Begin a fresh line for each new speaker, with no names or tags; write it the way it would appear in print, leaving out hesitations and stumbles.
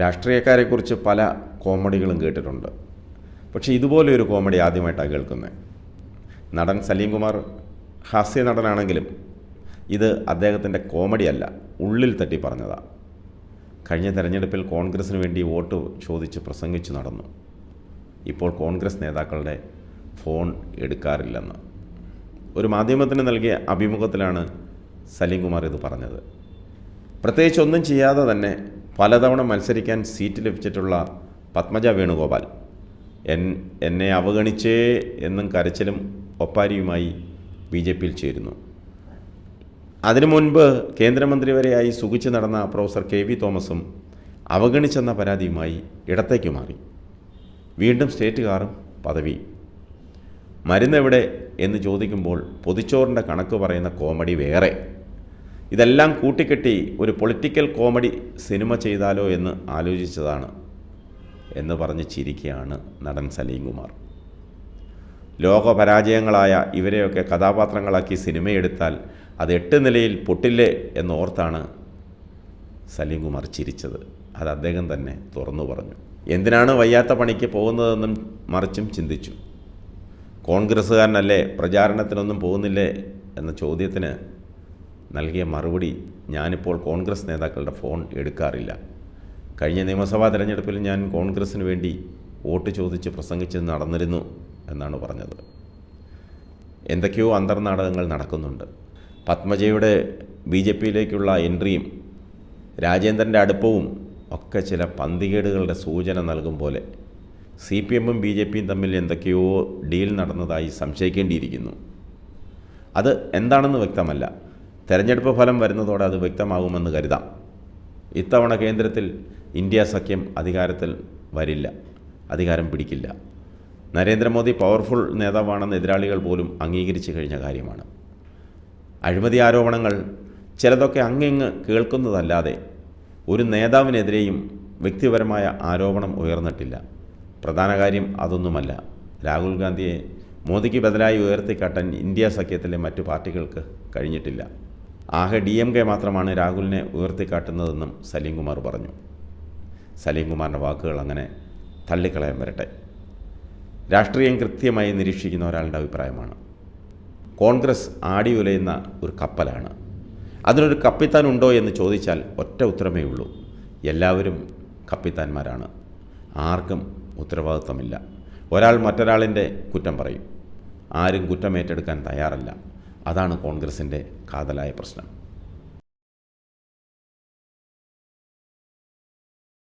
രാഷ്ട്രീയക്കാരെക്കുറിച്ച് പല കോമഡികളും കേട്ടിട്ടുണ്ട്. പക്ഷേ ഇതുപോലെ ഒരു കോമഡി ആദ്യമായിട്ടാണ് കേൾക്കുന്നത്. നടൻ സലീം കുമാർ ഹാസ്യ നടനാണെങ്കിലും ഇത് അദ്ദേഹത്തിൻ്റെ കോമഡിയല്ല, ഉള്ളിൽ തട്ടി പറഞ്ഞതാണ്. കഴിഞ്ഞ തെരഞ്ഞെടുപ്പിൽ കോൺഗ്രസ്സിന് വേണ്ടി വോട്ട് ചോദിച്ച് പ്രസംഗിച്ചു നടന്നു. ഇപ്പോൾ കോൺഗ്രസ് നേതാക്കളുടെ ഫോൺ എടുക്കാറില്ലെന്ന് ഒരു മാധ്യമത്തിന് നൽകിയ അഭിമുഖത്തിലാണ് സലീം കുമാർ ഇത് പറഞ്ഞത്. പ്രത്യേകിച്ച് ഒന്നും ചെയ്യാതെ തന്നെ പലതവണ മത്സരിക്കാൻ സീറ്റ് ലഭിച്ചിട്ടുള്ള പത്മജ വേണുഗോപാൽ എന്നെ അവഗണിച്ചേ എന്നും കരച്ചിലും ഒപ്പാരിയുമായി BJPയിൽ ചേരുന്നു. അതിനു മുൻപ് കേന്ദ്രമന്ത്രി വരെയായി സുഖിച്ച് നടന്ന പ്രൊഫസർ KV തോമസും അവഗണിച്ചെന്ന പരാതിയുമായി ഇടത്തേക്ക് മാറി. വീണ്ടും സ്റ്റേറ്റ് കാറും പദവി. മരുന്നെവിടെ എന്ന് ചോദിക്കുമ്പോൾ പൊതിച്ചോറിൻ്റെ കണക്ക് പറയുന്ന കോമഡി വേറെ. ഇതെല്ലാം കൂട്ടിക്കെട്ടി ഒരു പൊളിറ്റിക്കൽ കോമഡി സിനിമ ചെയ്താലോ എന്ന് ആലോചിച്ചതാണ് എന്ന് പറഞ്ഞ് ചിരിക്കുകയാണ് നടൻ സലീം കുമാർ. ലോകപരാജയങ്ങളായ ഇവരെയൊക്കെ കഥാപാത്രങ്ങളാക്കി സിനിമയെടുത്താൽ അത് 8 നിലയിൽ പൊട്ടില്ലേ എന്നോർത്താണ് സലീം കുമാർ ചിരിച്ചത്. അത് അദ്ദേഹം തന്നെ തുറന്നു പറഞ്ഞു. എന്തിനാണ് വയ്യാത്ത പണിക്ക് പോകുന്നതെന്നും മറിച്ചും ചിന്തിച്ചു. കോൺഗ്രസ്സുകാരനല്ലേ, പ്രചാരണത്തിനൊന്നും പോകുന്നില്ലേ എന്ന ചോദ്യത്തിന് നൽകിയ മറുപടി, ഞാനിപ്പോൾ കോൺഗ്രസ് നേതാക്കളുടെ ഫോൺ എടുക്കാറില്ല. കഴിഞ്ഞ നിയമസഭാ തെരഞ്ഞെടുപ്പിൽ ഞാൻ കോൺഗ്രസ്സിന് വേണ്ടി വോട്ട് ചോദിച്ച് പ്രസംഗിച്ച് നടന്നിരുന്നു എന്നാണ് പറഞ്ഞത്. എന്തൊക്കെയോ അന്തർനാടകങ്ങൾ നടക്കുന്നുണ്ട്. പത്മജയുടെ BJPയിലേക്കുള്ള എൻട്രിയും രാജേന്ദ്രൻ്റെ അടുപ്പവും ഒക്കെ ചില പന്തികേടുകളുടെ സൂചന നൽകും പോലെ CPMഉം BJPയും തമ്മിൽ എന്തൊക്കെയോ ഡീൽ നടന്നതായി സംശയിക്കേണ്ടിയിരിക്കുന്നു. അത് എന്താണെന്ന് വ്യക്തമല്ല. തെരഞ്ഞെടുപ്പ് ഫലം വരുന്നതോടെ അത് വ്യക്തമാകുമെന്ന് കരുതാം. ഇത്തവണ കേന്ദ്രത്തിൽ ഇന്ത്യ സഖ്യം അധികാരത്തിൽ വരില്ല, അധികാരം പിടിക്കില്ല. നരേന്ദ്രമോദി പവർഫുൾ നേതാവാണെന്ന് എതിരാളികൾ പോലും അംഗീകരിച്ചു കഴിഞ്ഞ കാര്യമാണ്. അഴിമതി ആരോപണങ്ങൾ ചിലതൊക്കെ അങ്ങിങ്ങ് കേൾക്കുന്നതല്ലാതെ ഒരു നേതാവിനെതിരെയും വ്യക്തിപരമായ ആരോപണം ഉയർന്നിട്ടില്ല. പ്രധാന കാര്യം അതൊന്നുമല്ല. രാഹുൽ ഗാന്ധിയെ മോദിക്ക് ബദലായി ഉയർത്തിക്കാട്ടാൻ ഇന്ത്യ സഖ്യത്തിലെ മറ്റു പാർട്ടികൾക്ക് കഴിഞ്ഞിട്ടില്ല. ആകെ DMK മാത്രമാണ് രാഹുലിനെ ഉയർത്തിക്കാട്ടുന്നതെന്നും സലീം കുമാർ പറഞ്ഞു. സലീം കുമാറിൻ്റെ വാക്കുകൾ അങ്ങനെ തള്ളിക്കളയാൻ വരട്ടെ. രാഷ്ട്രീയം കൃത്യമായി നിരീക്ഷിക്കുന്ന ഒരാളുടെ അഭിപ്രായമാണ്. കോൺഗ്രസ് ആടി ഉലയുന്ന ഒരു കപ്പലാണ്. അതിനൊരു കപ്പിത്താൻ ഉണ്ടോ എന്ന് ചോദിച്ചാൽ ഒറ്റ ഉത്തരമേ ഉള്ളൂ: എല്ലാവരും കപ്പിത്താന്മാരാണ്. ആർക്കും ഉത്തരവാദിത്വമില്ല. ഒരാൾ മറ്റൊരാളിൻ്റെ കുറ്റം പറയും. ആരും കുറ്റമേറ്റെടുക്കാൻ തയ്യാറല്ല. അതാണ് കോൺഗ്രസിൻ്റെ കാതലായ പ്രശ്നം.